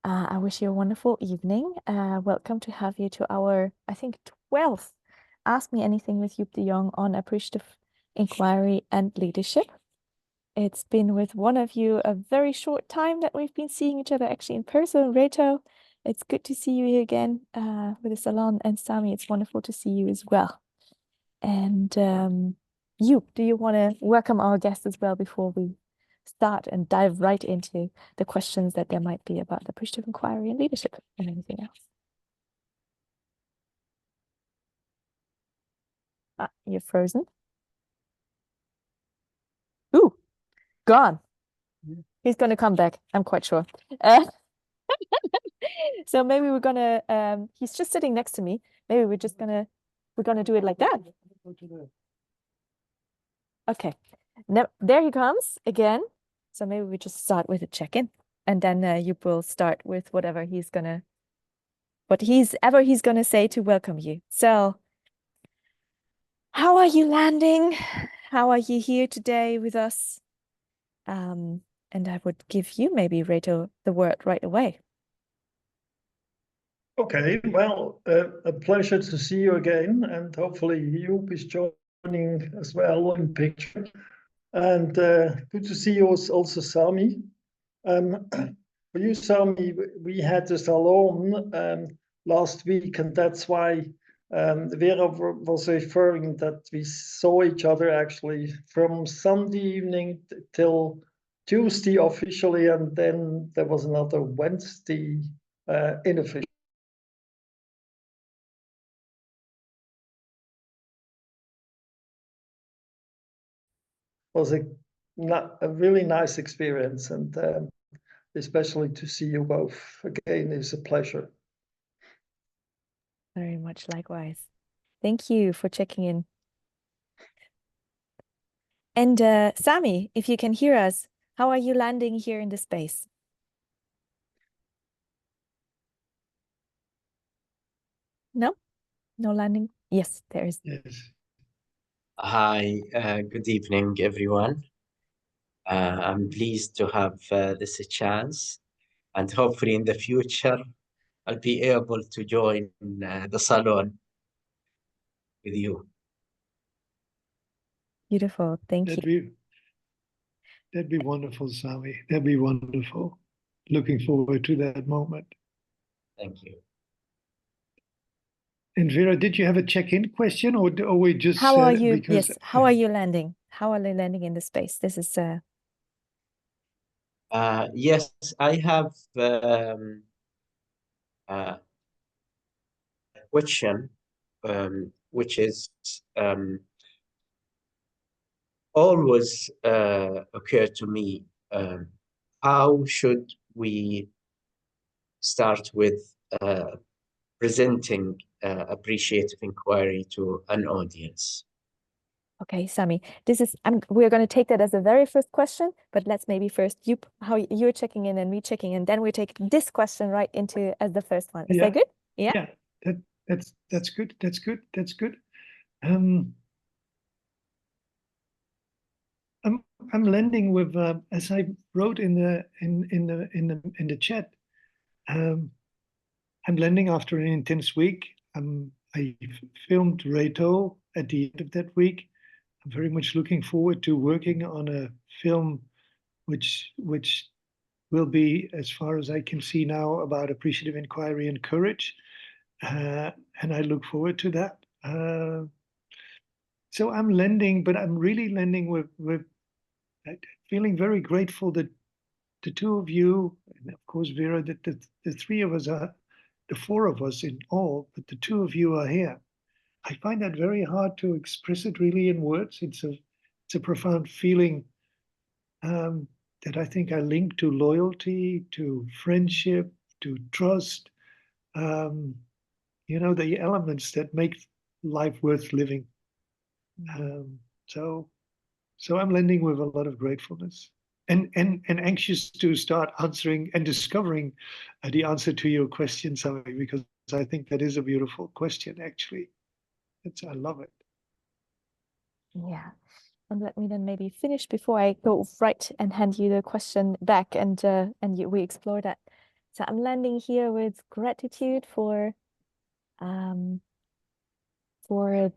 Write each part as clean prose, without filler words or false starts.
I wish you a wonderful evening. Welcome to have you to our, I think, 12th Ask Me Anything with Joep de Jong on appreciative inquiry and leadership. It's been with one of you a very short time that we've been seeing each other actually in person. Reto, it's good to see you here again with the salon. And Sami, it's wonderful to see you as well. And Joep, do you want to welcome our guests as well before we start and dive right into the questions that there might be about the appreciative inquiry and leadership and anything else? You're frozen. Ooh, gone. He's going to come back, I'm quite sure. So maybe we're gonna he's just sitting next to me. Maybe we're gonna do it like that. Okay. Now there he comes again. So maybe we just start with a check-in, and then you will start with whatever he's gonna say to welcome you. So how are you landing? How are you here today with us? And I would give you maybe, Reto, the word right away. Okay, well, a pleasure to see you again, and hopefully Joep is joining as well in picture. And good to see you also, Sami. For you, Sami, we had the salon last week, and that's why Vera was referring that we saw each other actually from Sunday evening till Tuesday officially, and then there was another Wednesday unofficial. Was a really nice experience, and especially to see you both again is a pleasure. Very much likewise. Thank you for checking in. And Sami, if you can hear us, how are you landing here in the space? No? No landing? Yes, there is. Yes. Hi, good evening, everyone. I'm pleased to have this chance, and hopefully in the future, I'll be able to join the salon with you. Beautiful, thank you. That'd be wonderful, Sami. That'd be wonderful. Looking forward to that moment. Thank you. And Vera, did you have a check-in question, or we just? How are you? Yes. How are you landing? How are you landing in the space? This is. Yes, I have a question, which is always occurred to me. How should we start with presenting appreciative inquiry to an audience? Okay, Sami, this is we're going to take that as the very first question, but let's maybe first how you're checking in and me checking in, then we take this question right into as the first one. Is that good? Yeah, that's good. That's good. That's good. I'm landing with as I wrote in the chat. I'm landing after an intense week. I filmed Reto at the end of that week. I'm very much looking forward to working on a film which will be, as far as I can see now, about appreciative inquiry and courage. And I look forward to that. So I'm landing, but I'm really landing with feeling very grateful that the two of you, and of course Vera, that the three of us are, the four of us in all, but the two of you are here. I find that very hard to express it really in words. It's a profound feeling that I think I link to loyalty, to friendship, to trust. The elements that make life worth living. So I'm landing with a lot of gratefulness and anxious to start answering and discovering the answer to your question, Sami, because I think that is a beautiful question, actually. I love it. Yeah. And let me then maybe finish before I go right and hand you the question back and we explore that. So I'm landing here with gratitude for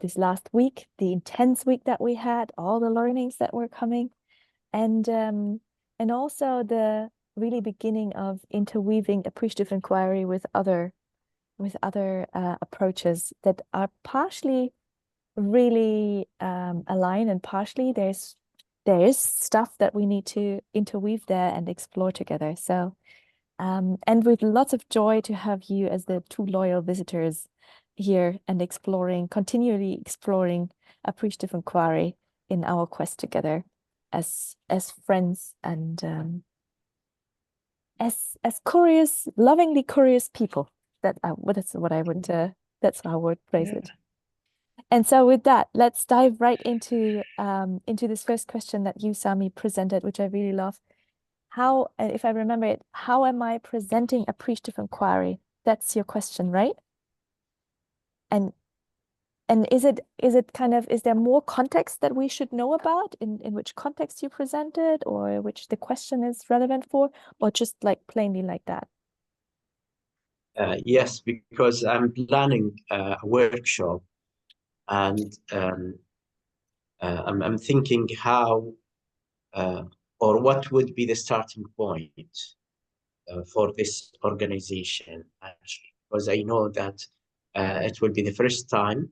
this last week, the intense week that we had, all the learnings that were coming, and also the really beginning of interweaving appreciative inquiry with other approaches that are partially really align, and partially there's stuff that we need to interweave there and explore together. So and with lots of joy to have you as the two loyal visitors here and continually exploring appreciative inquiry in our quest together as friends and as curious, lovingly curious people. That's what I would that's how I would phrase it. And so with that, let's dive right into this first question that you, Sami, presented, which I really love. How, if I remember it, how am I presenting appreciative inquiry? That's your question, right? And is there more context that we should know about in which context you presented, or which the question is relevant for, or just like plainly like that? Yes, because I'm planning a workshop, and I'm thinking how or what would be the starting point for this organization, actually, because I know that it will be the first time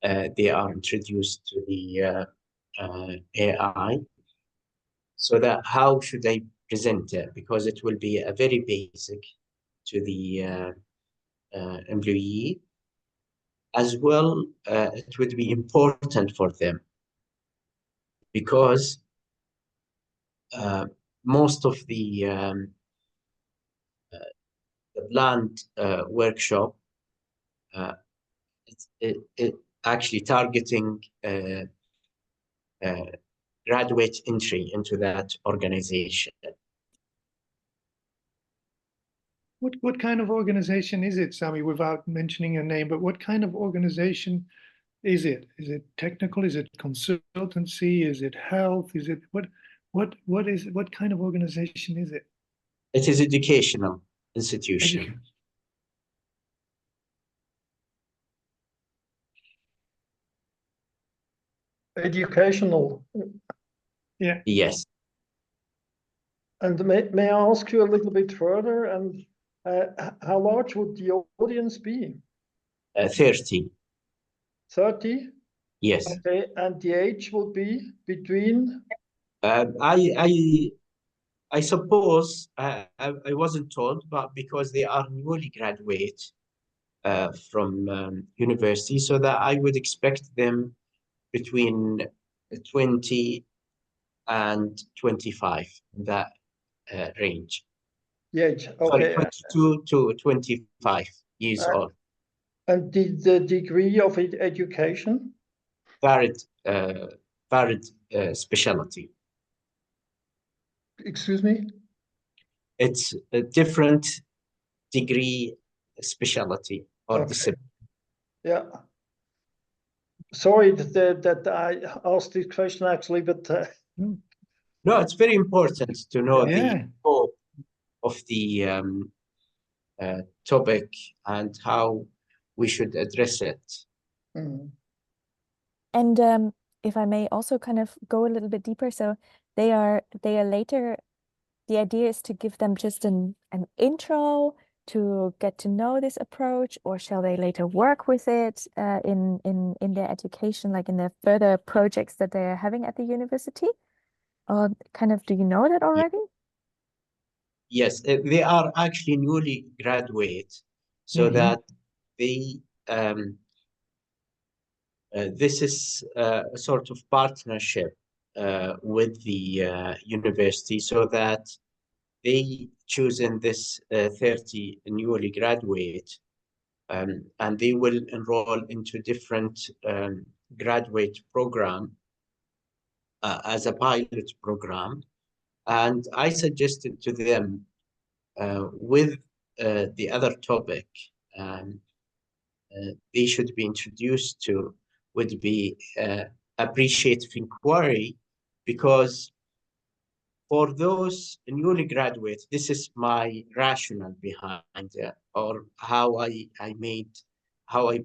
they are introduced to the AI. So that how should I present it? Because it will be a very basic to the employee. As well, it would be important for them because most of the planned workshop, it actually targeting graduate entry into that organization. What kind of organization is it, Sami, without mentioning your name, but what kind of organization is it? Is it technical? Is it consultancy? Is it health? Is it what kind of organization is it? It is educational institution. Educational. Yeah. Yes. And may I ask you a little bit further? And how large would the audience be? 30. 30? Yes. Okay, and the age will be between? I suppose I wasn't told, but because they are newly graduate from university, so that I would expect them between 20 and 25, that range. The age, Sorry, okay. 22 to 25 years old. And the degree of education? Varied specialty. Excuse me? It's a different degree specialty or discipline. Yeah. Sorry that I asked this question actually, but no, it's very important to know the scope of the topic and how we should address it. And if I may also kind of go a little bit deeper, so they are later. The idea is to give them just an intro to get to know this approach, or shall they later work with it in their education, like in their further projects that they are having at the university? Or kind of, do you know that already? Yes, they are actually newly graduate, so that they this is a sort of partnership with the university, so that they choose in this 30 newly graduate, and they will enroll into different graduate program as a pilot program. And I suggested to them with the other topic they should be introduced to would be appreciative inquiry, because for those newly graduate, this is my rationale behind it, or how I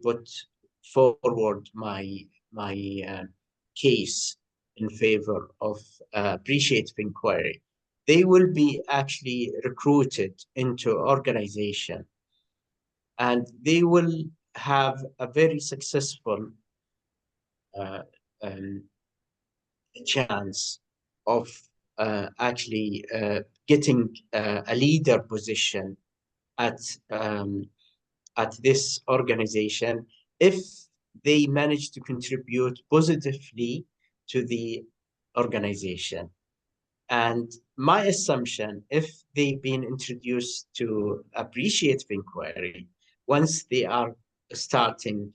put forward my case in favor of appreciative inquiry. They will be actually recruited into organization, and they will have a very successful um, chance of actually getting a leader position at this organization if they manage to contribute positively to the organization. And my assumption, if they've been introduced to appreciative inquiry, once they are starting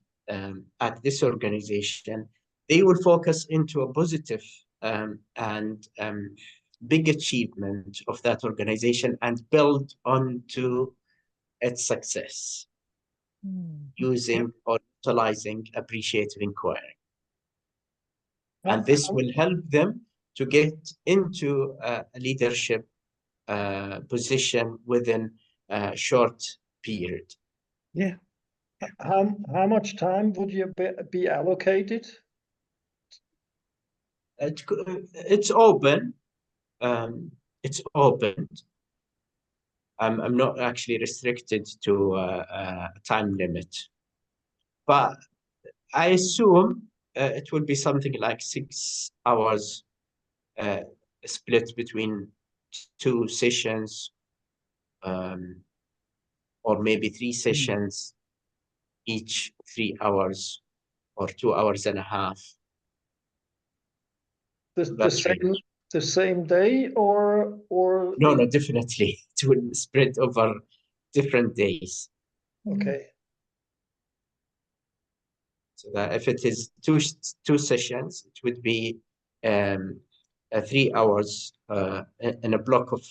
at this organization, they will focus into a positive and big achievement of that organization and build onto its success using or utilizing appreciative inquiry. And this will help them to get into a leadership position within a short period. Yeah. How much time would you be allocated? It's open. It's open. I'm not actually restricted to a time limit, but I assume it will be something like 6 hours split between 2 sessions, or maybe 3 sessions, each 3 hours or 2 hours and a half. The same day or no, definitely it will spread over different days. Okay. So that if it is two sessions, it would be 3 hours in a block of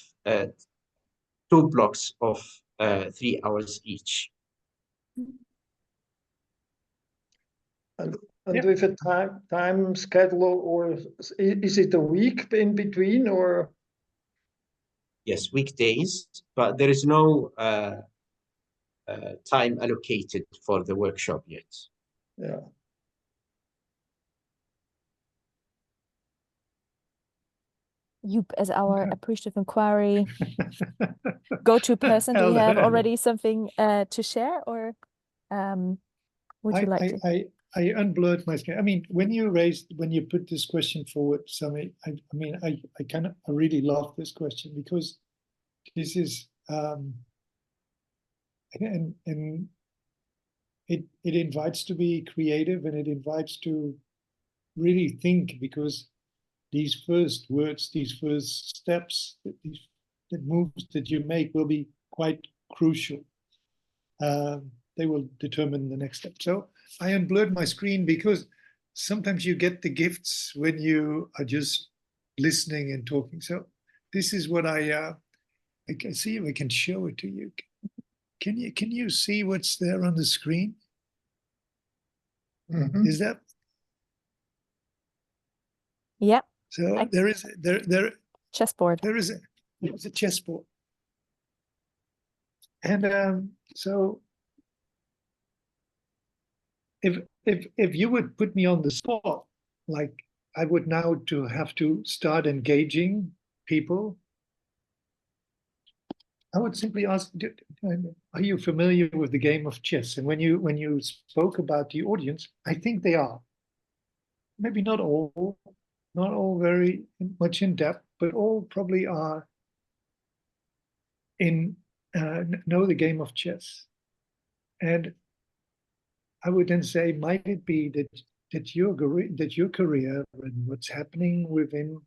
2 blocks of 3 hours each. And with a time schedule, or is it a week in between, or? Yes, weekdays, but there is no time allocated for the workshop yet. Yeah. Joep, as our appreciative inquiry go-to person, do you have already something to share, or would you like to? I unblurred my screen. I mean, when you put this question forward, Sami, I really love this question, because this is and it invites to be creative, and it invites to really think, because these first words, these first steps, the moves that you make will be quite crucial. They will determine the next step. So I unblurred my screen, because sometimes you get the gifts when you are just listening and talking. So this is what I can see if I can show it to you. Can you see what's there on the screen? Mm-hmm. Is that? Yeah. So there is chessboard. There is a chessboard, and so if you would put me on the spot, like I would now to have to start engaging people, I would simply ask, are you familiar with the game of chess? And when you spoke about the audience, I think they are. Maybe not all very much in depth, but all probably are know the game of chess. And I would then say, might it be that your career and what's happening within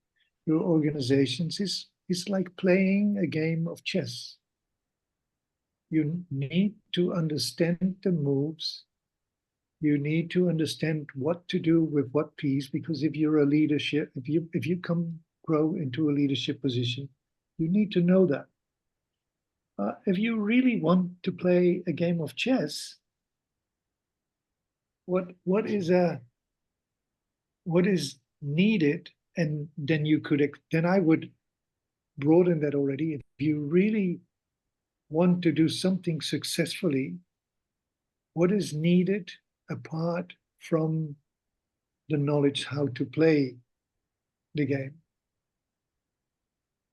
your organizations is like playing a game of chess. You need to understand the moves. You need to understand what to do with what piece, because if you're a leadership, if you grow into a leadership position, you need to know that. If you really want to play a game of chess, what is what is needed, and then then I would broaden that already. If you really want to do something successfully, what is needed apart from the knowledge how to play the game?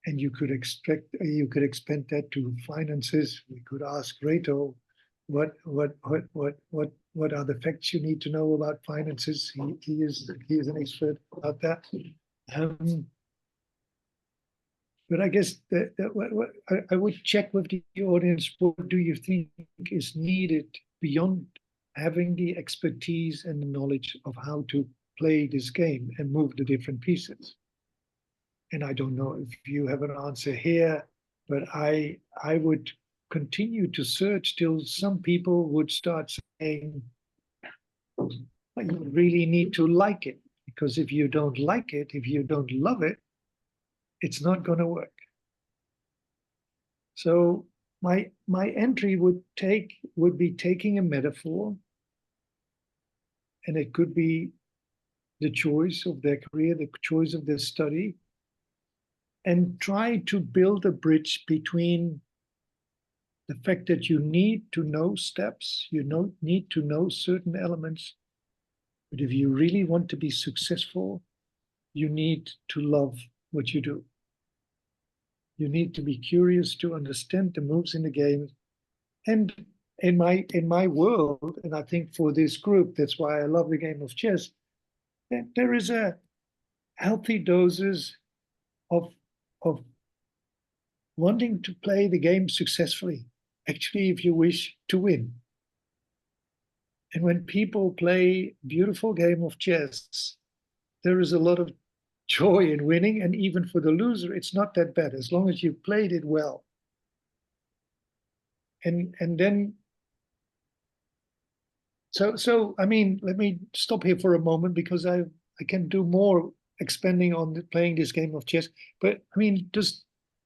And you could expand that to finances. We could ask Reto, what are the facts you need to know about finances? He is an expert about that. But I guess what I would check with the audience, what do you think is needed beyond having the expertise and the knowledge of how to play this game and move the different pieces? And I don't know if you have an answer here, but I would continue to search till some people would start saying, well, you really need to like it, because if you don't like it, if you don't love it, it's not going to work. So my entry would be taking a metaphor, and it could be the choice of their career, the choice of their study, and try to build a bridge between the fact that you need to know steps, you need to know certain elements, but if you really want to be successful, you need to love what you do. You need to be curious to understand the moves in the game. And in my world, and I think for this group, that's why I love the game of chess, there is a healthy doses of wanting to play the game successfully, actually, if you wish to win. And when people play beautiful game of chess, there is a lot of joy in winning, and even for the loser, it's not that bad as long as you played it well. And then, so I mean, let me stop here for a moment, because I can do more expanding on playing this game of chess. But I mean, does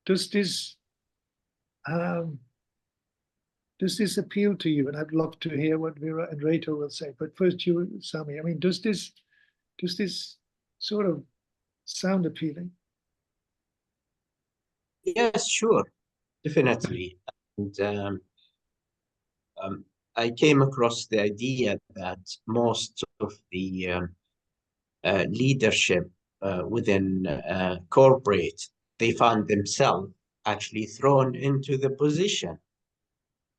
this appeal to you? And I'd love to hear what Vera and Reto will say. But first, you, Sami. I mean, does this sort of sound appealing? Yes, sure, definitely. And I came across the idea that most of the leadership within corporate, they found themselves actually thrown into the position.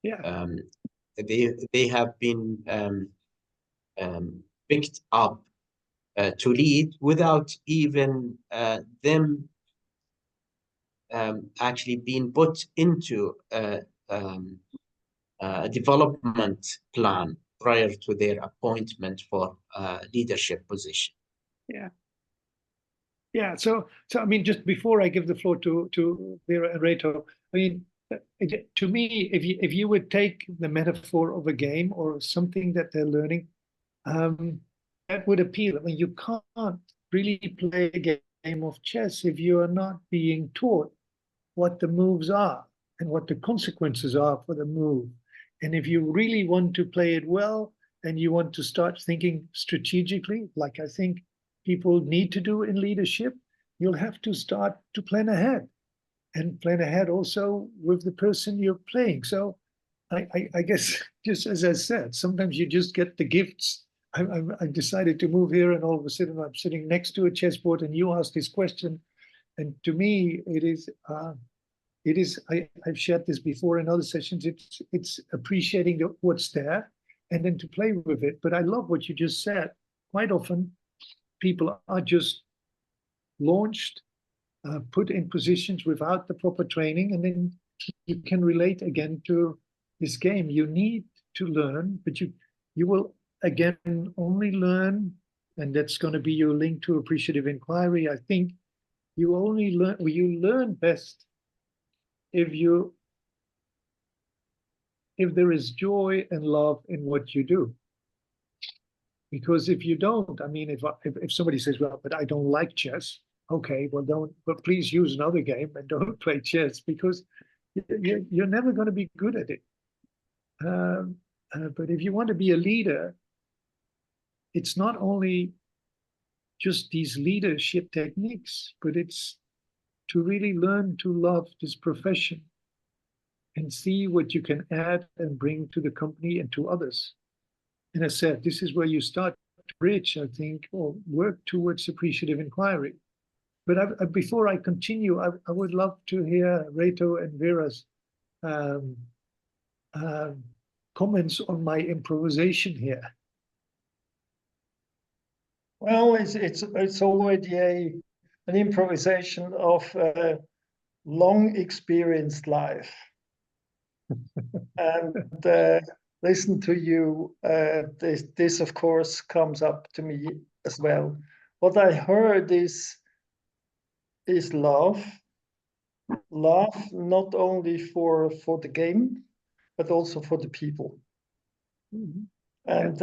Yeah. They have been picked up to lead without even them actually being put into a development plan prior to their appointment for a leadership position. Yeah. Yeah. So I mean, just before I give the floor to Vera and Reto, I mean, to me, if you would take the metaphor of a game or something that they're learning, that would appeal. I mean, you can't really play a game of chess if you are not being taught what the moves are and what the consequences are for the move. And if you really want to play it well, and you want to start thinking strategically, like I think people need to do in leadership, you'll have to start to plan ahead, and plan ahead also with the person you're playing. So I guess, just as I said, sometimes you just get the gifts. I decided to move here, and all of a sudden I'm sitting next to a chessboard, and you ask this question. And to me, it is, I've shared this before in other sessions, it's appreciating what's there and then to play with it. But I love what you just said. Quite often, people are just launched, put in positions without the proper training, and then you can relate again to this game. You need to learn, but you will again only learn, and that's going to be your link to appreciative inquiry. I think you learn best if there is joy and love in what you do. Because if you don't, I mean, if somebody says, well, but I don't like chess, okay, well, but please use another game and don't play chess, because you're never going to be good at it. But if you want to be a leader, it's not only just these leadership techniques, but it's to really learn to love this profession and see what you can add and bring to the company and to others. And I said, this is where you start to bridge, I think, or work towards appreciative inquiry. But before I continue, I would love to hear Reto and Vera's comments on my improvisation here. Well, it's already an improvisation of long experienced life. And listen to you, this of course comes up to me as well. What I heard is love not only for the game, but also for the people. Mhm. And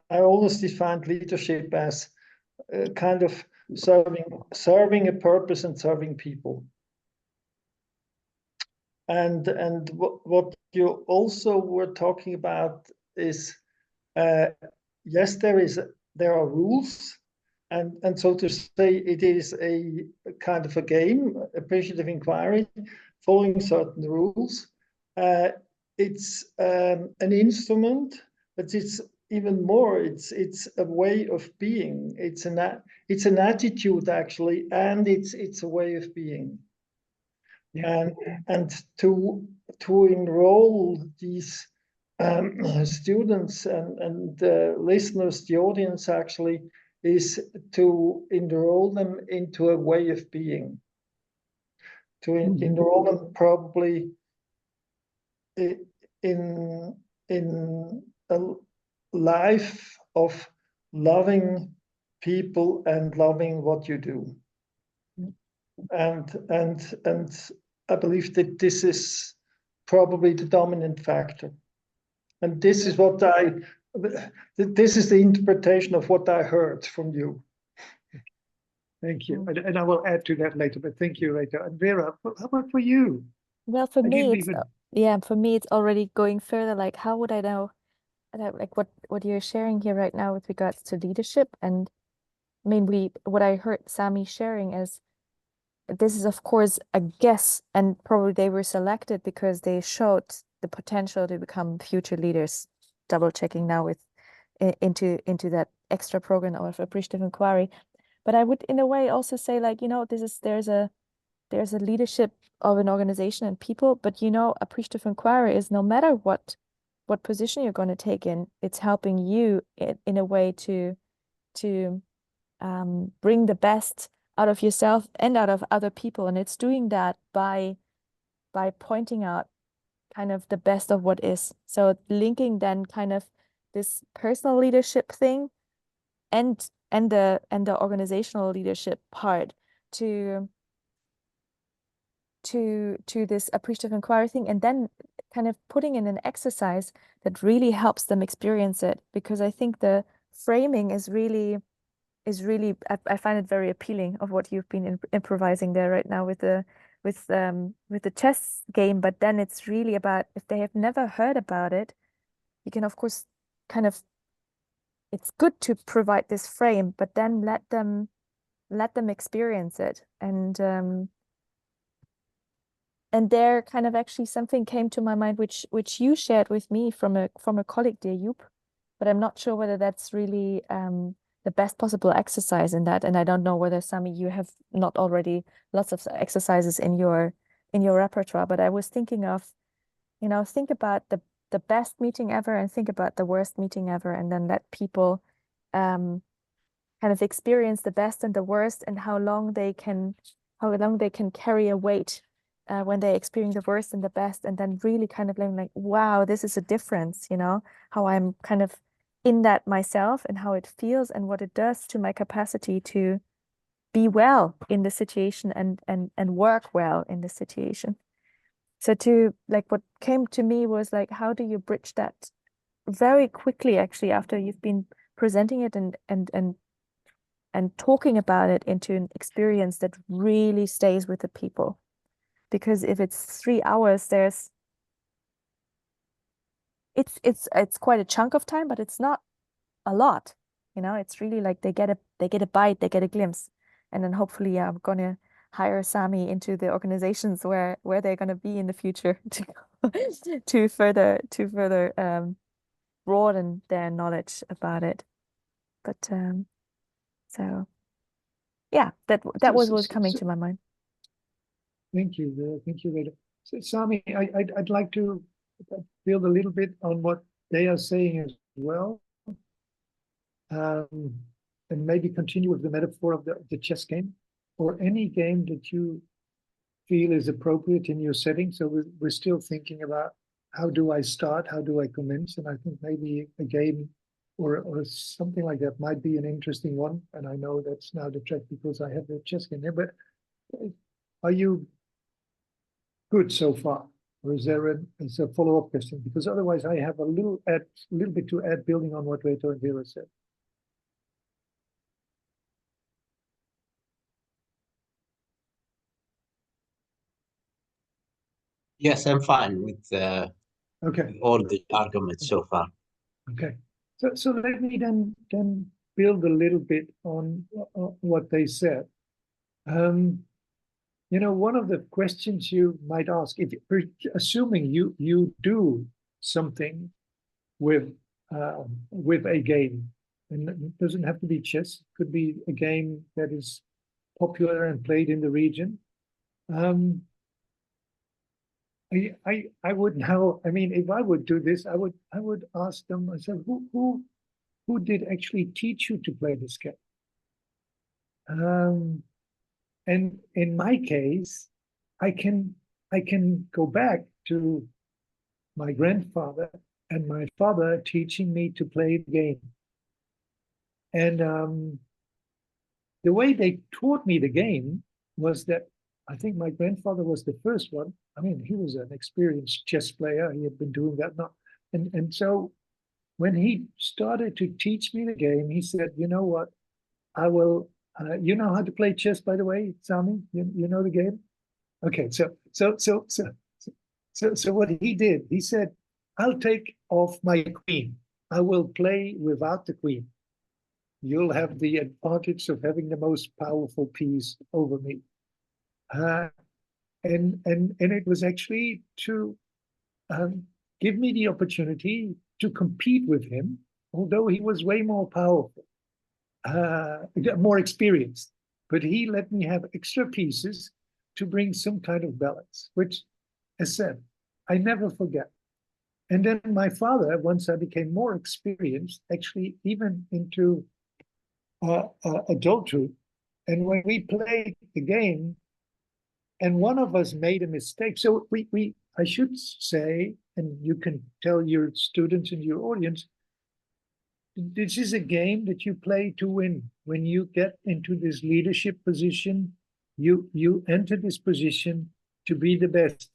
I always defined leadership as kind of serving a purpose and serving people. And what you also were talking about is yes, there are rules, and so to say, it is a kind of a game, appreciative inquiry, following certain rules. It's an instrument, but it's even more. It's a way of being. It's an attitude actually, and it's a way of being. Yeah. And to enroll these students and listeners, the audience actually, is to enroll them into a way of being, to enroll them probably in a life of loving people and loving what you do. And I believe that this is probably the dominant factor. And this is this is the interpretation of what I heard from you. Thank you. And I will add to that later, but thank you, Reto. And Vera, how about for you? Well, for I me, didn't it's even... yeah, for me, it's already going further. Like, how would I know, like what you're sharing here right now with regards to leadership? And I mean, what I heard Sami sharing is this is of course a guess, and probably they were selected because they showed the potential to become future leaders. Double checking now with into that extra program of appreciative inquiry. But I would in a way also say, like, you know, there's a leadership of an organization and people, but you know, appreciative inquiry is no matter what position you're going to take in, it's helping you in a way to bring the best out of yourself and out of other people, and it's doing that by pointing out kind of the best of what is. So linking then kind of this personal leadership thing and the organizational leadership part to this appreciative inquiry thing, and then kind of putting in an exercise that really helps them experience it, because I think the framing is really I find it very appealing of what you've been improvising there right now with the chess game. But then it's really about, if they have never heard about it, you can of course kind of, it's good to provide this frame, but then let them experience it. And there kind of actually something came to my mind which you shared with me from a colleague, dear Joep, but I'm not sure whether that's really the best possible exercise in that. And I don't know whether, Sami, you have not already lots of exercises in your repertoire, but I was thinking of, you know, think about the best meeting ever and think about the worst meeting ever, and then let people kind of experience the best and the worst, and how long they can carry a weight when they experience the worst and the best, and then really kind of like, wow, this is a difference, you know, how I'm kind of in that myself and how it feels and what it does to my capacity to be well in the situation and work well in the situation. So to like, what came to me was like, how do you bridge that very quickly, actually, after you've been presenting it and talking about it, into an experience that really stays with the people? Because if it's 3 hours, it's quite a chunk of time, but it's not a lot. You know, it's really like they they get a bite, they get a glimpse. And then hopefully I'm gonna hire Sami into the organizations where they're gonna be in the future to further broaden their knowledge about it. But so yeah, that was what was coming to my mind. Thank you, Rita. So, Sami, I'd like to build a little bit on what they are saying as well, and maybe continue with the metaphor of the chess game, or any game that you feel is appropriate in your setting. So we're still thinking about how do I start, how do I commence, and I think maybe a game or something like that might be an interesting one. And I know that's now the track because I have the chess game there. But are you good so far, or is there a follow-up question? Because otherwise, I have a little bit to add, building on what Reto and Vera said. Yes, I'm fine with Okay. all the arguments so far. Okay. So let me then build a little bit on what they said. You know, one of the questions you might ask, if assuming you do something with a game, and it doesn't have to be chess, it could be a game that is popular and played in the region. I would now, I mean, if I would do this, I would ask them, I said, who did actually teach you to play this game? And in my case, I can go back to my grandfather and my father teaching me to play the game. And the way they taught me the game was that I think my grandfather was the first one. I mean, he was an experienced chess player. He had been doing that now. And so when he started to teach me the game, he said, you know what, I will, you know how to play chess, by the way, Sami? You know the game? Okay, so what he did, he said, I'll take off my queen. I will play without the queen. You'll have the advantage of having the most powerful piece over me. And it was actually to give me the opportunity to compete with him, although he was way more powerful, more experienced. But he let me have extra pieces to bring some kind of balance, which, as said, I never forget. And then my father, once I became more experienced, actually even into adulthood, and when we played the game, and one of us made a mistake. So I should say, and you can tell your students and your audience, this is a game that you play to win. When you get into this leadership position, you enter this position to be the best.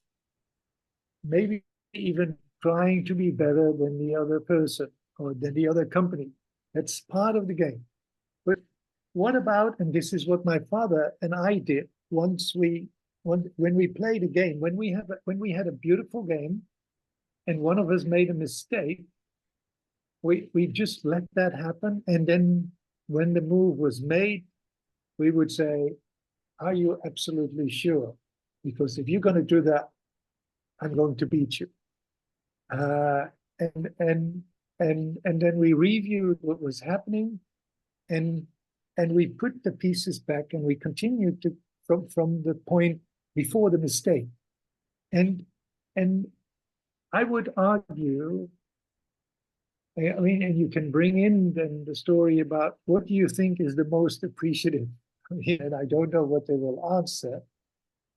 Maybe even trying to be better than the other person or than the other company. That's part of the game. But what about, and this is what my father and I did when we played a game, when we had a beautiful game and one of us made a mistake, we just let that happen. And then when the move was made, we would say, are you absolutely sure? Because if you're going to do that, I'm going to beat you. And then we reviewed what was happening, and we put the pieces back, and we continued to from the point before the mistake. And I would argue, I mean, and you can bring in then the story about what do you think is the most appreciative? And I don't know what they will answer,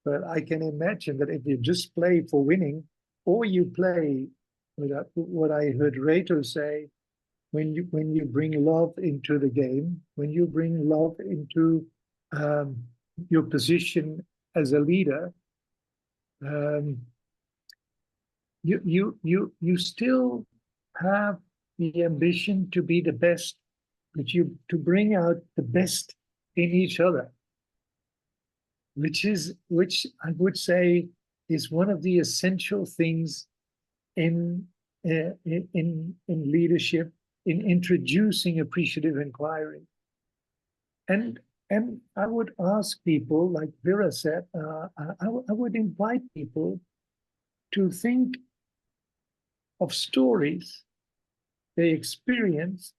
but I can imagine that if you just play for winning, or you play what I heard Reto say, when you bring love into the game, when you bring love into your position as a leader, you still have the ambition to be the best, but to bring out the best in each other, which I would say is one of the essential things in leadership, in introducing appreciative inquiry. And I would ask people, like Vera said, I would invite people to think of stories they experienced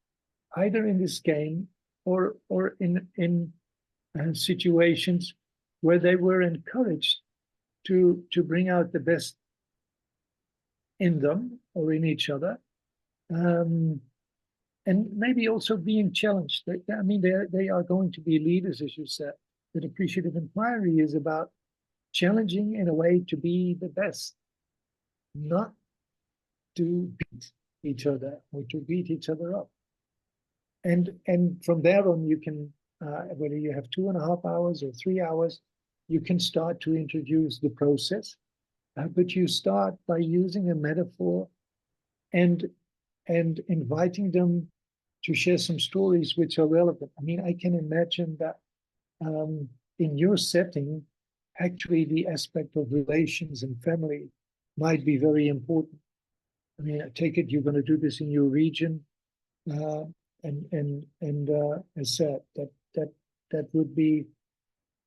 either in this game or in situations where they were encouraged to bring out the best in them or in each other, and maybe also being challenged. I mean, they are going to be leaders, as you said. That appreciative inquiry is about challenging in a way to be the best, not to beat each other or to beat each other up. And from there on, you can, whether you have 2.5 hours or 3 hours, you can start to introduce the process. But you start by using a metaphor and inviting them to share some stories which are relevant. I mean, I can imagine that in your setting, actually the aspect of relations and family might be very important. I mean, I take it you're going to do this in your region, and as said, that would be,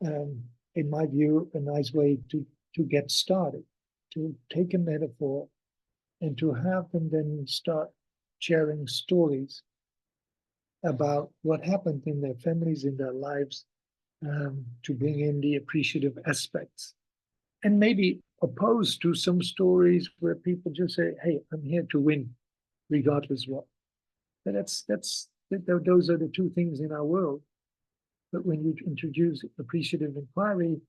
in my view, a nice way to get started, to take a metaphor and to have them then start sharing stories about what happened in their families, in their lives, to bring in the appreciative aspects. And maybe opposed to some stories where people just say, hey, I'm here to win, regardless what. But those are the two things in our world. But when you introduce appreciative inquiry,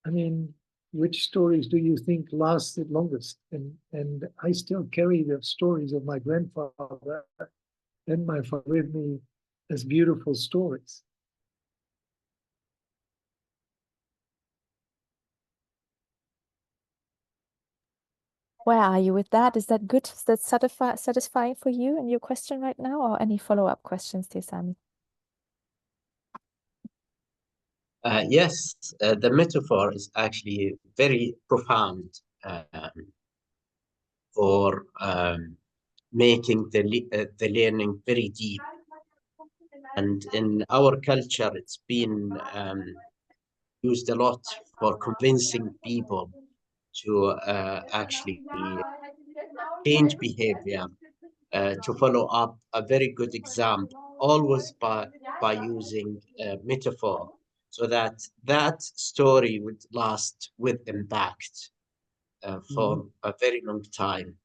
I mean, which stories do you think lasted longest? And I still carry the stories of my grandfather and my father with me as beautiful stories. Where are you with that? Is that good? Is that satisfying for you and your question right now, or any follow-up questions, dear Sami? Yes, the metaphor is actually very profound for making the learning very deep. And in our culture, it's been used a lot for convincing people to actually change behavior, to follow up a very good example, always by using metaphor, so that story would last with impact for a very long time.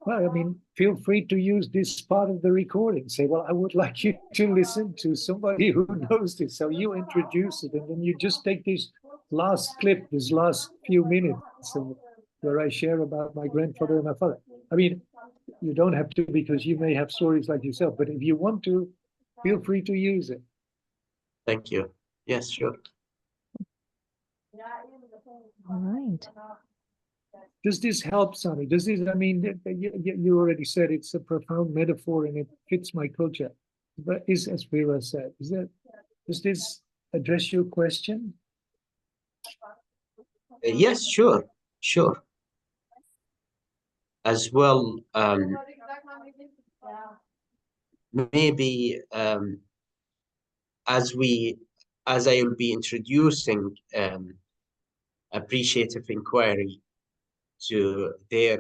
Well, I mean, feel free to use this part of the recording. Say, well, I would like you to listen to somebody who knows this. So you introduce it, and then you just take this last clip, this last few minutes, where I share about my grandfather and my father. I mean, you don't have to, because you may have stories like yourself, but if you want to, feel free to use it. Thank you. Yes, sure. All right. Does this help, Sami? Does this, I mean, you already said it's a profound metaphor and it fits my culture. But as Vera said, does this address your question? Yes, sure. As well, maybe as I will be introducing appreciative inquiry to their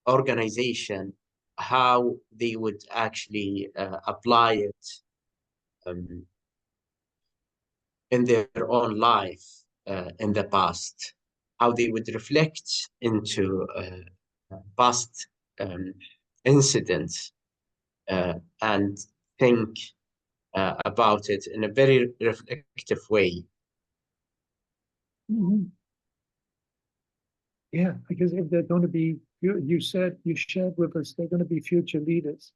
organization, how they would actually apply it in their own life in the past, how they would reflect into past incidents and think about it in a very reflective way. Yeah, because if they're going to be, you shared with us, they're going to be future leaders.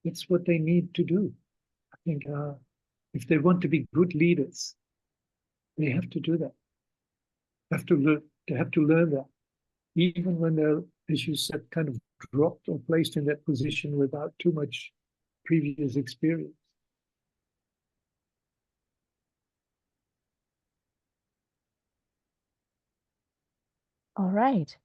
It's what they need to do. I think if they want to be good leaders, they have to do that. They have to learn that, even when they're, as you said, kind of dropped or placed in that position without too much previous experience. All right.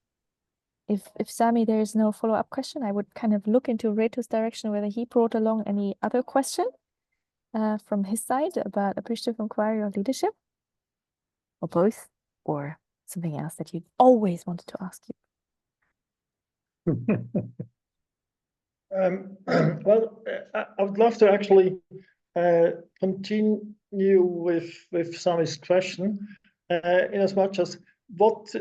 if Sami, there is no follow-up question, I would kind of look into Reto's direction whether he brought along any other question from his side about appreciative inquiry or leadership, or both, or something else that you always wanted to ask you. Well, I would love to actually continue with Sami's question, in as much as what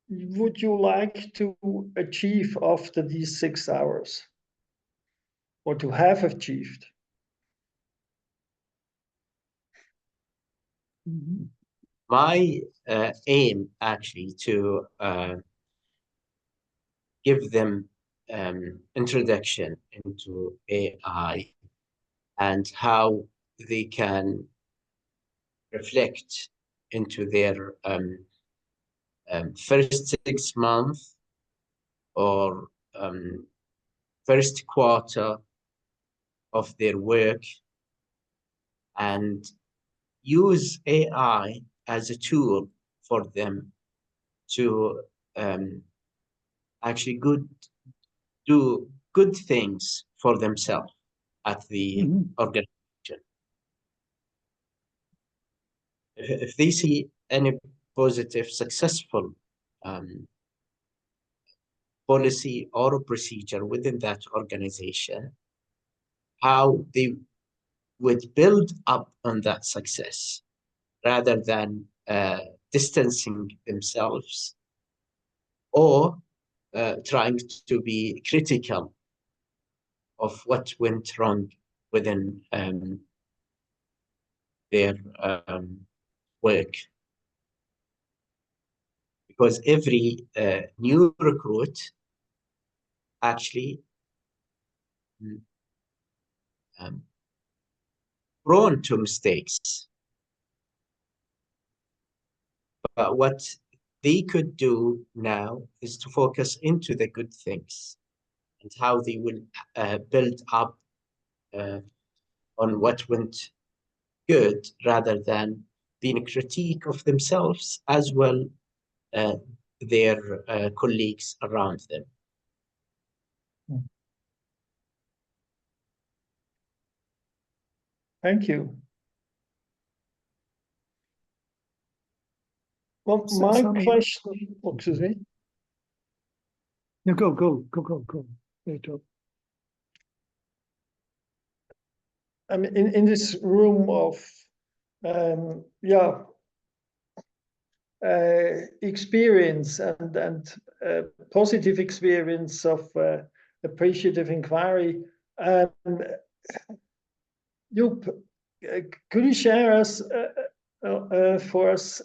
would you like to achieve after these 6 hours, or to have achieved? My aim actually to give them introduction into AI and how they can reflect into their first 6 months or first quarter of their work, and use AI as a tool for them to actually do good things for themselves at the organization. If they see any positive, successful policy or procedure within that organization, how they would build up on that success rather than distancing themselves or trying to be critical of what went wrong within their work. Because every new recruit actually prone to mistakes. But what they could do now is to focus into the good things and how they will build up on what went good rather than being a critique of themselves as well their colleagues around them. Thank you. Well, my question, excuse me. No, go. Joep. I mean, in this room of experience and positive experience of appreciative inquiry, Joep, could you share us for us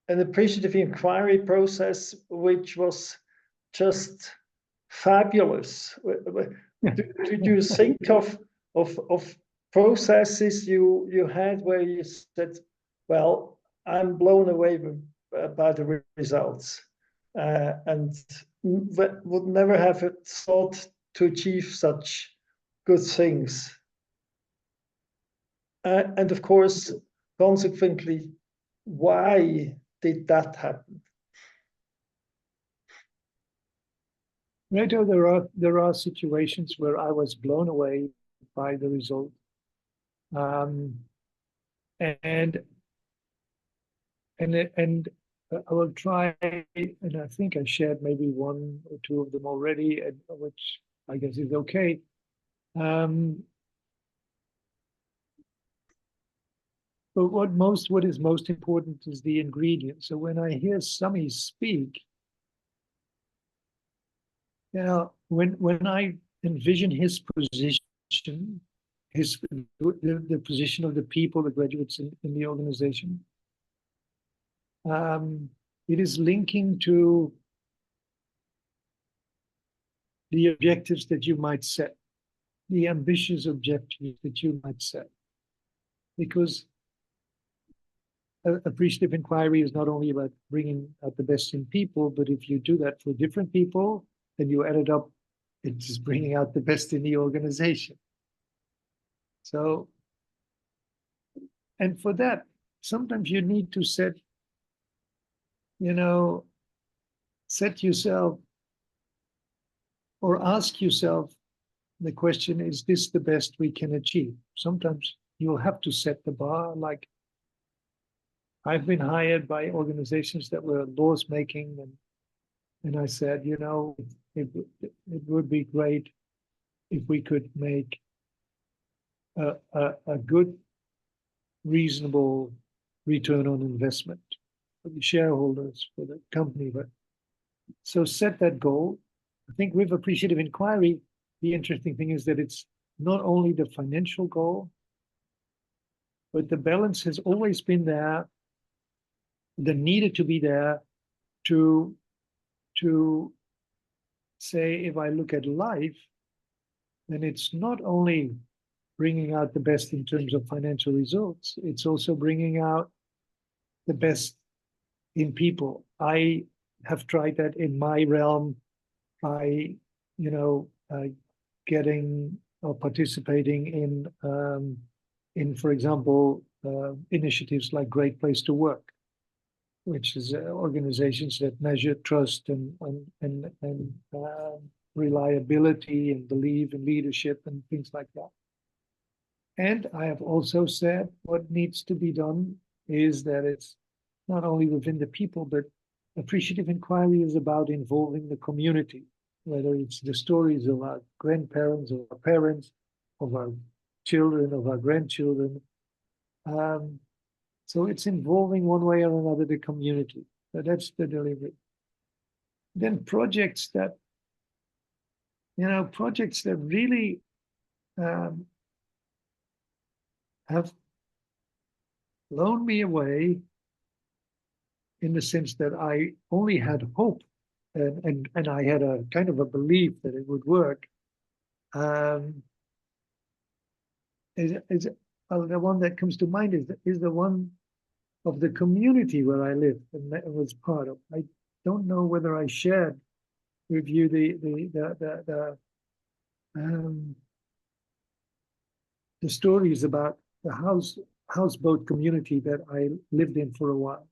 an appreciative inquiry process which was just fabulous? Did you think of processes you had where you said, well, I'm blown away by the results, and would never have thought to achieve such good things? And of course, consequently, why did that happen? Reto, there are situations where I was blown away by the result, and I will try, and I think I shared maybe one or two of them already, which I guess is okay. But what is most important is the ingredient. So when I hear Sami speak, when I envision his position, the position of the people, the graduates in the organization, it is linking to the objectives that you might set, the ambitious objectives that you might set. Because appreciative inquiry is not only about bringing out the best in people, but if you do that for different people, then you add it up, it's bringing out the best in the organization. So, and for that, sometimes you need to set, set yourself or ask yourself the question, is this the best we can achieve? Sometimes you'll have to set the bar. Like, I've been hired by organizations that were laws making, and I said, you know, it would be great if we could make a good, reasonable return on investment for the shareholders, for the company. But so set that goal. I think with appreciative inquiry, the interesting thing is that it's not only the financial goal, but the balance has always been there, that needed to be there to say, if I look at life, then it's not only bringing out the best in terms of financial results, it's also bringing out the best in people. I have tried that in my realm by, you know, getting or participating in, for example, initiatives like Great Place to Work, which is organizations that measure trust and reliability and believe in leadership and things like that. And I have also said what needs to be done is that it's not only within the people, but appreciative inquiry is about involving the community, whether it's the stories of our grandparents or our parents, of our children, of our grandchildren. So it's involving one way or another the community. So that's the delivery. Then projects that, you know, projects that really have blown me away in the sense that I only had hope and I had a kind of a belief that it would work. The one that comes to mind is the one of the community where I lived and was part of. I don't know whether I shared with you the stories about the houseboat community that I lived in for a while.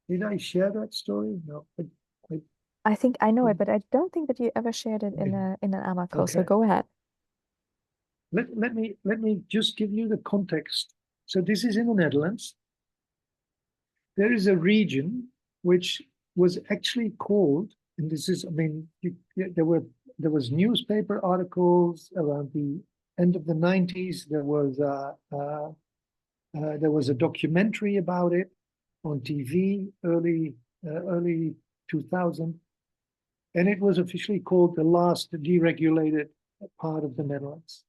Did I share that story? No. I think I know it, but I don't think that you ever shared it in an Amaco. So Okay. go ahead. Let me just give you the context. So this is in the Netherlands. There is a region which was actually called, and this is, I mean, there was newspaper articles around the end of the 90s. There was a documentary about it on TV early 2000, and it was officially called the last deregulated part of the Netherlands.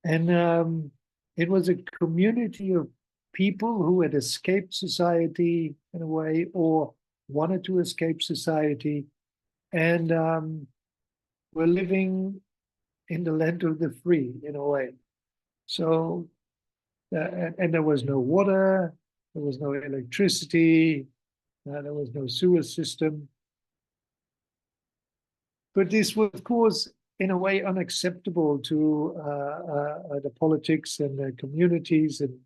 And it was a community of people who had escaped society in a way, or wanted to escape society, and were living in the land of the free in a way. So, and there was no water, there was no electricity, there was no sewer system. But this was, of course, in a way unacceptable to the politics and the communities. And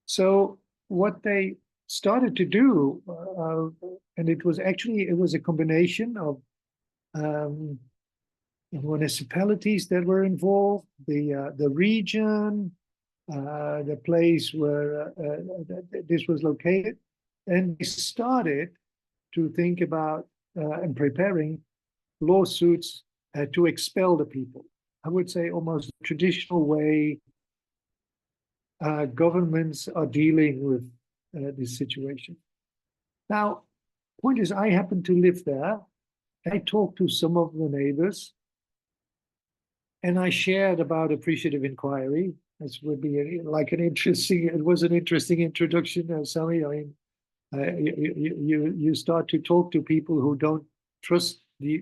so what they started to do, and it was a combination of municipalities that were involved, the region, the place where this was located, and they started to think about and preparing lawsuits to expel the people. I would say almost the traditional way governments are dealing with this situation. Now, point is, I happen to live there. I talked to some of the neighbors, and I shared about appreciative inquiry. This would be it was an interesting introduction, Sami. I mean, you start to talk to people who don't trust the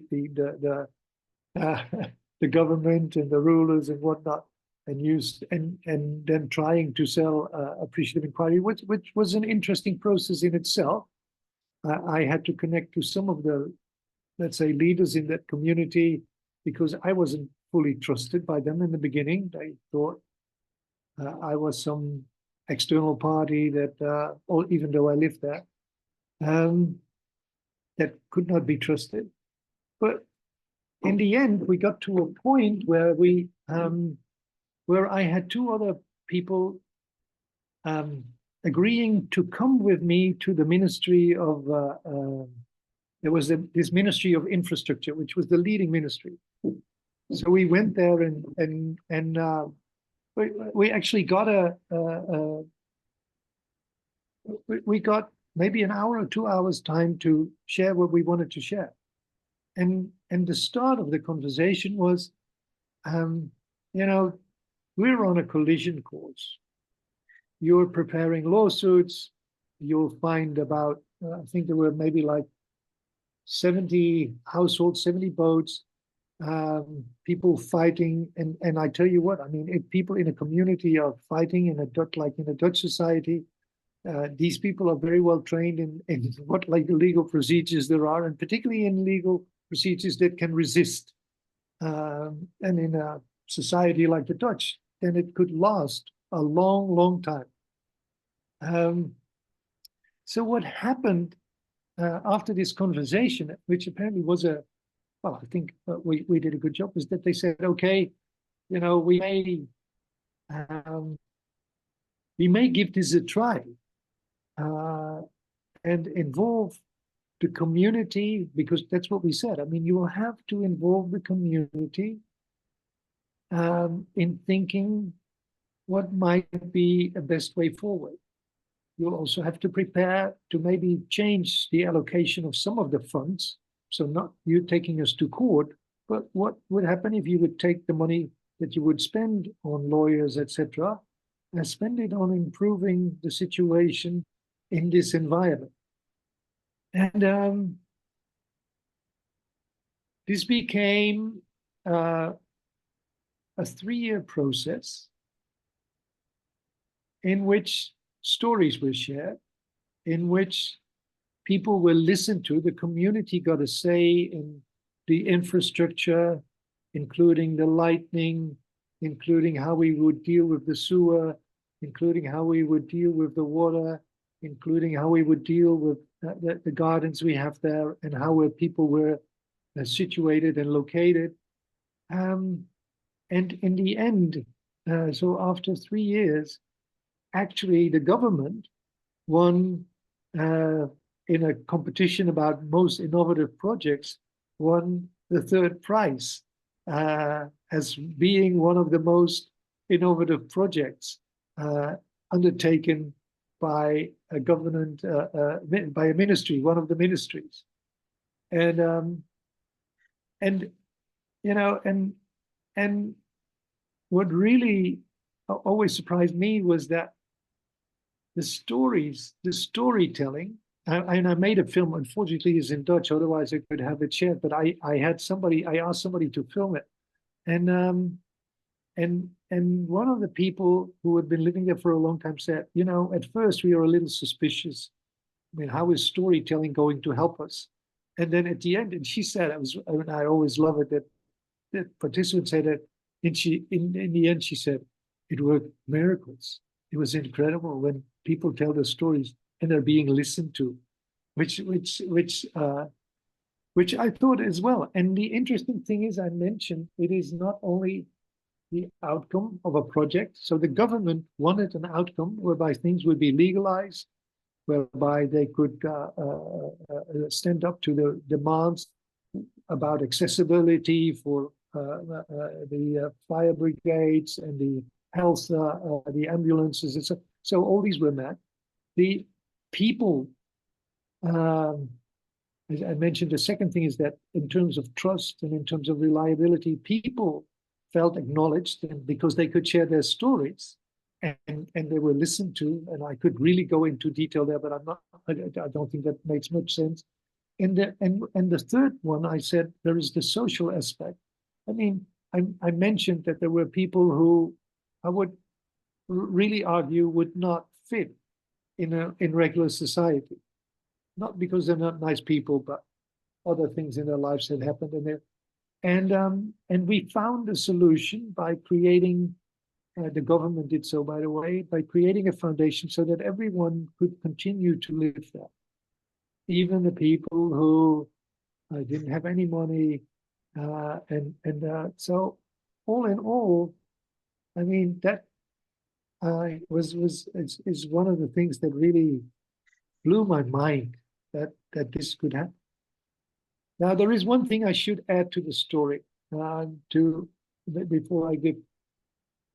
government and the rulers and whatnot, and then trying to sell appreciative inquiry, which was an interesting process in itself. I had to connect to some of the, let's say, leaders in that community, because I wasn't fully trusted by them in the beginning. They thought I was some external party that, or even though I lived there. that could not be trusted. But in the end, we got to a point where where I had two other people agreeing to come with me to the Ministry of, there was this Ministry of Infrastructure, which was the leading ministry. So we went there and we actually got we got maybe an hour or 2 hours time to share what we wanted to share. And the start of the conversation was, you know, we're on a collision course. You're preparing lawsuits. You'll find about, I think there were maybe like 70 households, 70 boats, people fighting. And I tell you what, I mean, if people in a community are fighting in a Dutch society, these people are very well trained in what like legal procedures there are, and particularly in legal procedures that can resist. And in a society like the Dutch, then it could last a long, long time. So what happened after this conversation, which apparently was well, I think we did a good job, was that they said, okay, you know, we may give this a try and involve the community, because that's what we said. I mean, you will have to involve the community in thinking what might be a best way forward. You'll also have to prepare to maybe change the allocation of some of the funds. So not you taking us to court, but what would happen if you would take the money that you would spend on lawyers, etc., and spend it on improving the situation in this environment. And this became a 3-year process in which stories were shared, in which people were listened to. The community got a say in the infrastructure, including the lighting, including how we would deal with the sewer, including how we would deal with the water, including how we would deal with the gardens we have there, and how people were situated and located. And in the end, so after 3 years, actually the government won in a competition about most innovative projects, won the 3rd prize as being one of the most innovative projects undertaken by a government, by a ministry, one of the ministries. And you know, and what really always surprised me was that the stories, the storytelling, and I made a film, unfortunately it's in Dutch, otherwise I could have it shared, but I asked somebody to film it. And one of the people who had been living there for a long time said, you know, at first we were a little suspicious. I mean, how is storytelling going to help us? And then at the end, and she said, I always love it, that the participant said that, in the end, she said, it worked miracles. It was incredible when people tell their stories and they're being listened to, which I thought as well. And the interesting thing is, I mentioned, it is not only the outcome of a project. So the government wanted an outcome whereby things would be legalized, whereby they could stand up to the demands about accessibility for the fire brigades and the health, the ambulances, and so all these were met. The people, as I mentioned, the second thing is that in terms of trust and in terms of reliability, people felt acknowledged, and because they could share their stories and they were listened to. And I could really go into detail there, but I don't think that makes much sense. And the third one, I said, there is the social aspect. I mean, I mentioned that there were people who I would really argue would not fit in regular society, not because they're not nice people, but other things in their lives had happened in there. And we found a solution by creating, the government did so, by the way, by creating a foundation so that everyone could continue to live there. even the people who didn't have any money, so all in all, I mean that is one of the things that really blew my mind that this could happen. Now there is one thing I should add to the story before I give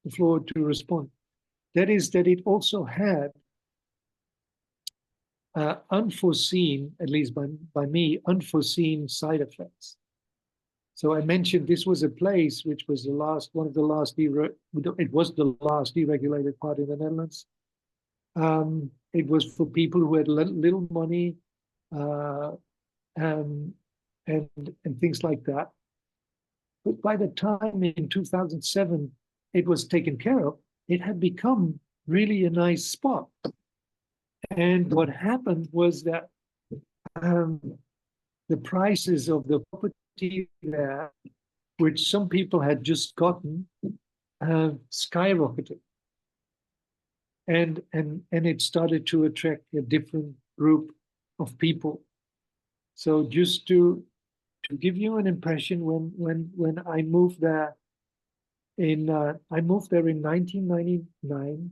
the floor to respond. That is that it also had unforeseen, at least by me, unforeseen side effects. So I mentioned this was a place which was one of the last, it was the last deregulated part in the Netherlands. It was for people who had little money and things like that. But by the time in 2007 it was taken care of, it had become really a nice spot. And what happened was that the prices of the property there, which some people had just gotten, skyrocketed. And it started to attract a different group of people. So just to give you an impression, when I moved there in 1999,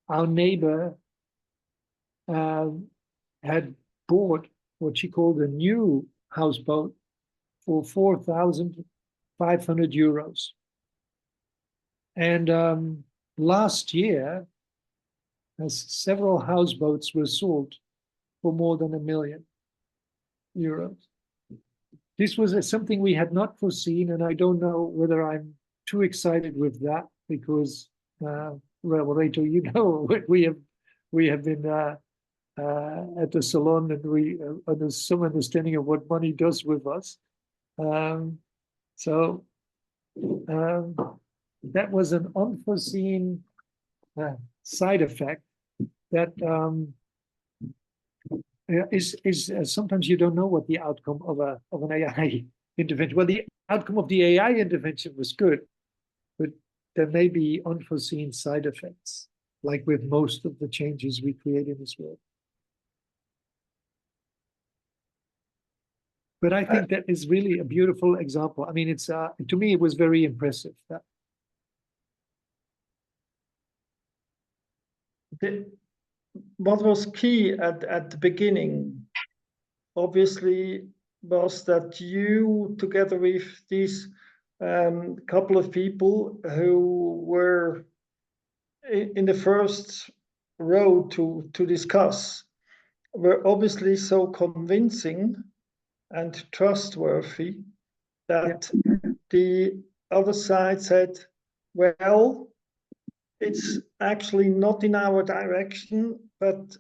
our neighbor had bought what she called a new houseboat for 4,500 euros. And last year, several houseboats were sold for more than €1 million. This was something we had not foreseen, and I don't know whether I'm too excited with that because, well, Rachel, you know, we have been at the salon, and there's some understanding of what money does with us. So that was an unforeseen side effect that is sometimes you don't know what the outcome of an AI intervention. Well, the outcome of the AI intervention was good, but there may be unforeseen side effects, like with most of the changes we create in this world. But I think that is really a beautiful example. I mean, it's to me, it was very impressive. What was key at the beginning, obviously, was that you, together with these couple of people who were in the first row to discuss, were obviously so convincing and trustworthy that the other side said, well, it's actually not in our direction, but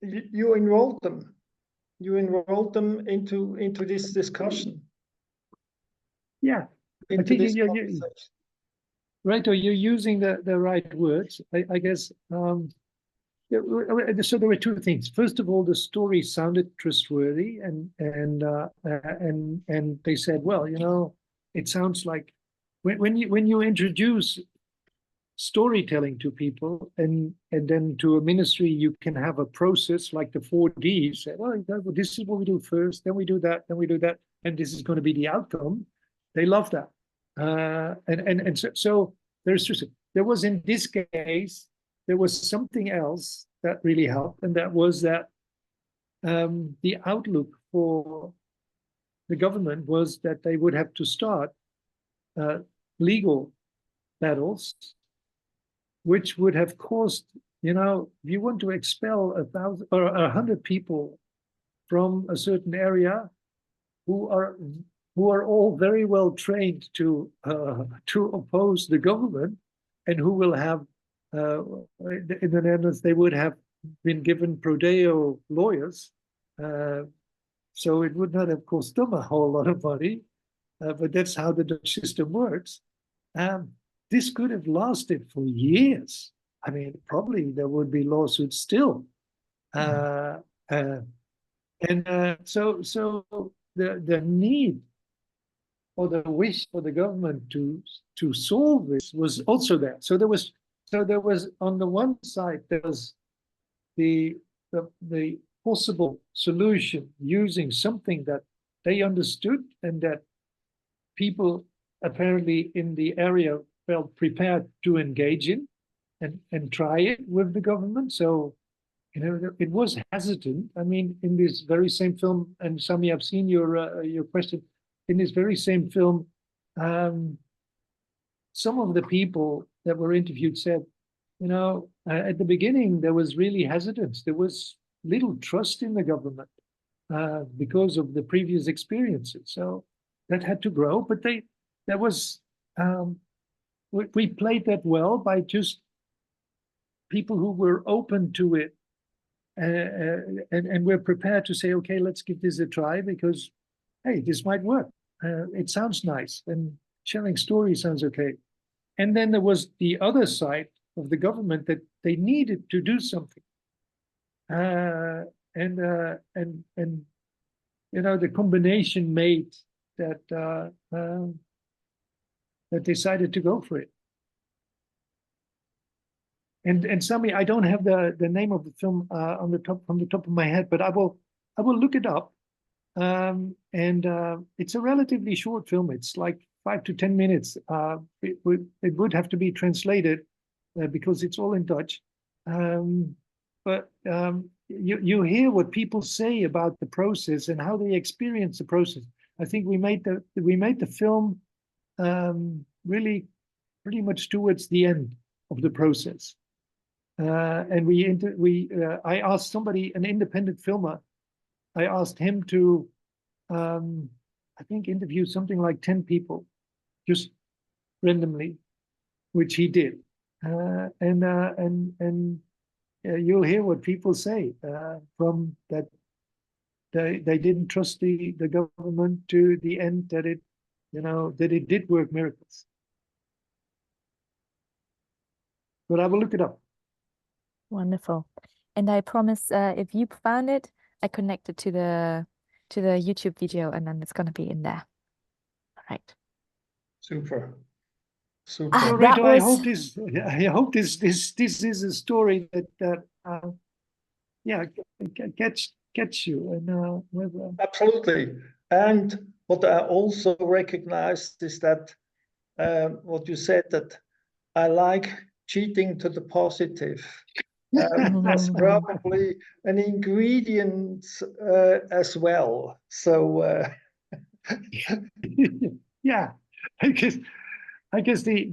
you enrolled them. You enrolled them into this discussion. Yeah, into this conversation. Right, or you're using the right words, I guess. So there were two things. First of all, the story sounded trustworthy, and they said, well, you know, it sounds like when you introduce storytelling to people, and then to a ministry, you can have a process like the 4D. Say, well, this is what we do first, then we do that, then we do that, and this is going to be the outcome. They love that, so there was, in this case, there was something else that really helped, and that was that the outlook for the government was that they would have to start legal battles, which would have caused, you know, if you want to expel 1,000 or 100 people from a certain area who are all very well trained to oppose the government, and who will have in the Netherlands, they would have been given prodeo lawyers, so it would not have cost them a whole lot of money, but that's how the Dutch system works. This could have lasted for years. I mean, probably there would be lawsuits still. So the need or the wish for the government to solve this was also there. So there was on the one side, there was the possible solution using something that they understood and that people apparently in the area felt prepared to engage in and try it with the government. So, it was hesitant. I mean, in this very same film, and Sami, I've seen your question. In this very same film, some of the people that were interviewed said, at the beginning there was really hesitance. There was little trust in the government because of the previous experiences. So that had to grow. But there was we played that well by just people who were open to it and we're prepared to say, okay, let's give this a try because, hey, this might work. It sounds nice and sharing stories sounds okay. And then there was the other side of the government that they needed to do something. And the combination made that that decided to go for it. And Sami, I don't have the name of the film from the top of my head, but I will look it up. It's a relatively short film. It's like 5 to 10 minutes. It would have to be translated because it's all in Dutch. But you hear what people say about the process and how they experience the process. I think we made the film really pretty much towards the end of the process. I asked somebody, an independent filmer, I asked him to, I think, interview something like 10 people, just randomly, which he did. You'll hear what people say from that they didn't trust the government to the end that it did work miracles. But I will look it up. Wonderful. And I promise if you found it, I connect it to the YouTube video and then it's going to be in there. All right. Super. So, that Rachel, I was- hope this is a story that gets you and Absolutely. And what I also recognized is that what you said, that I like cheating to the positive. That's probably an ingredient as well. So yeah, I guess the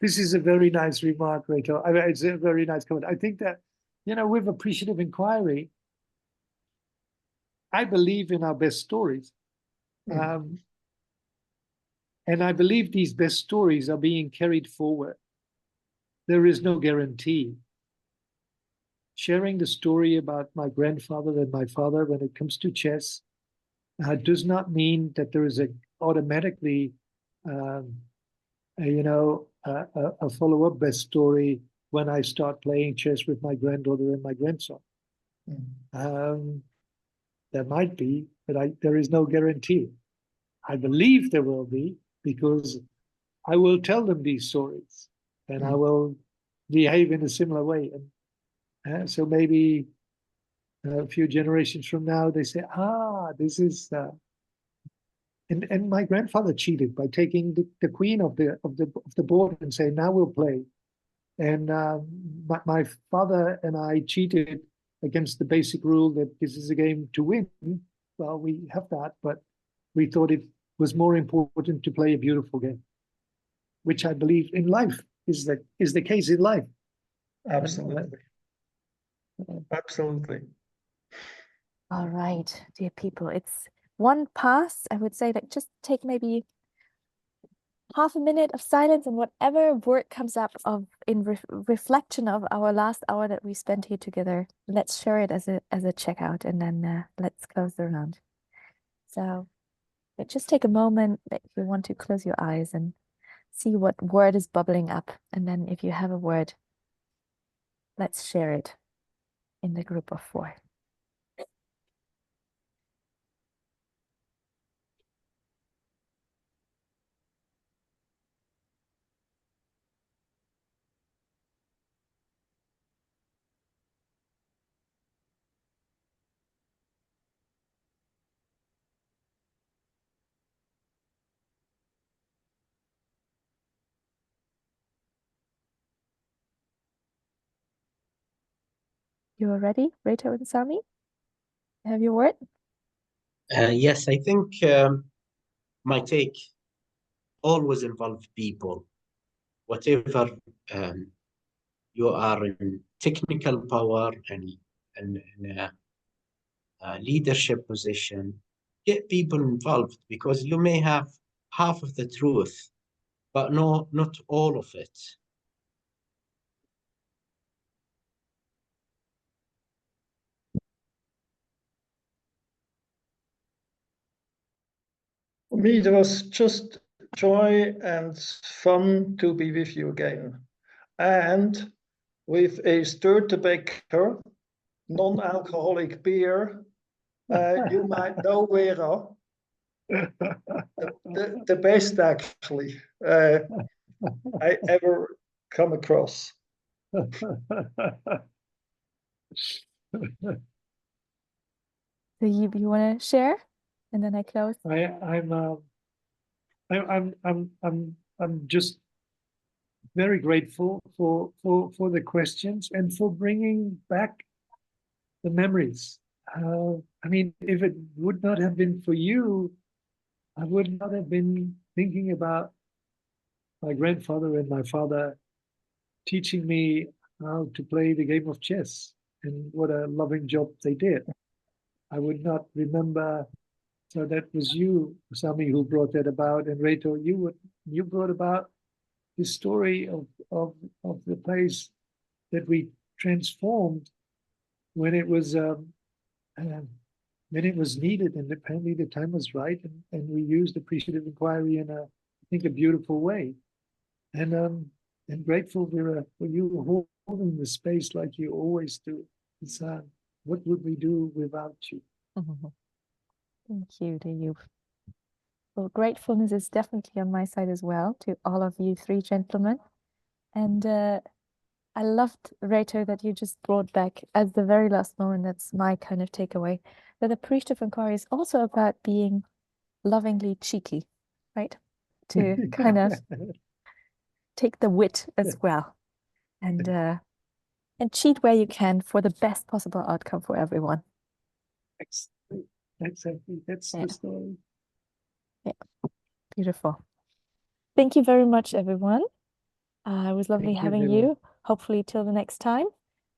this is a very nice remark, Rachel. I mean, it's a very nice comment. I think that with appreciative inquiry, I believe in our best stories. And I believe these best stories are being carried forward. There is no guarantee. Sharing the story about my grandfather and my father when it comes to chess does not mean that there is automatically a follow-up best story when I start playing chess with my granddaughter and my grandson. There might be, but there is no guarantee. I believe there will be because I will tell them these stories and I will behave in a similar way. And so maybe a few generations from now, they say, this is... And my grandfather cheated by taking the queen of the board and saying, now we'll play. And my father and I cheated against the basic rule that this is a game to win. Well, we have that, but we thought it was more important to play a beautiful game, which I believe in life is the case in life. absolutely. Absolutely. All right, dear people, it's 1:00. I would say that just take maybe half a minute of silence and whatever word comes up in reflection of our last hour that we spent here together, let's share it as a checkout and then let's close the round. So just take a moment if you want to close your eyes and see what word is bubbling up. And then if you have a word, let's share it in the group of 4. You're ready, Reto and Sami? Have your word? Yes, I think my take always involve people. Whatever you are in technical power and in a leadership position, get people involved because you may have half of the truth, but no, not all of it. For me, it was just joy and fun to be with you again. And with a Störtebeker non-alcoholic beer, you might know Vera, the best actually I ever come across. So you want to share, and then I close. I'm just very grateful for the questions and for bringing back the memories. I mean, if it would not have been for you, I would not have been thinking about my grandfather and my father teaching me how to play the game of chess, and what a loving job they did. I would not remember. So that was you, Sami, who brought that about, and Reto, you brought about the story of the place that we transformed when it was needed, and apparently the time was right, and we used appreciative inquiry in I think a beautiful way, and grateful for you holding the space like you always do. It's what would we do without you? Thank you, Joep. Well, gratefulness is definitely on my side as well to all of you three gentlemen. And I loved, Reto, that you just brought back as the very last moment. That's my kind of takeaway, that appreciative inquiry is also about being lovingly cheeky, right? To kind of take the wit as well, and cheat where you can for the best possible outcome for everyone. Exactly. That's the story. Yeah, beautiful. Thank you very much, everyone. It was lovely having you. Hopefully till the next time,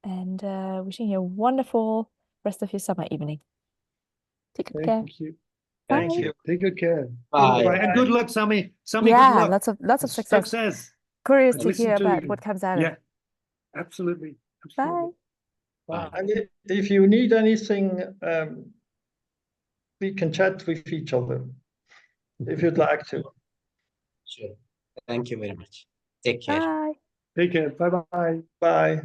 and wishing you a wonderful rest of your summer evening. Take good care. Thank you. Bye. Thank you. Take good care. Bye. Bye. And good luck, Sami. Sami, Yeah, good luck. lots of success. Curious to hear about what comes out of it. Absolutely. Bye. Bye. And if you need anything, we can chat with each other if you'd like to. Sure. Thank you very much. Take care. Bye. Take care. Bye-bye. Bye.